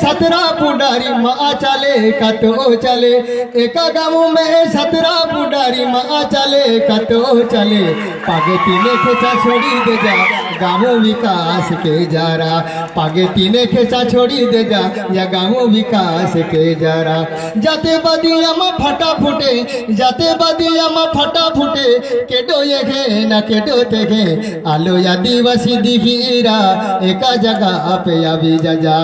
17 पुडारी माँ चले कतो चले एका गाँव में 17 पुडारी माँ चले कतो चले पागे तीने खेचा छोड़ी दे जा गाँव विकास के जारा पागे तीने खेचा छोड़ी दे जा या गाँव विकास के जारा जाते बदिया में फटा फुटे जाते बदिया में फटा फुटे केडो ये घे ना केडो ते घे आलो आदिवासी दिखीरा एका जगह पे अभी जा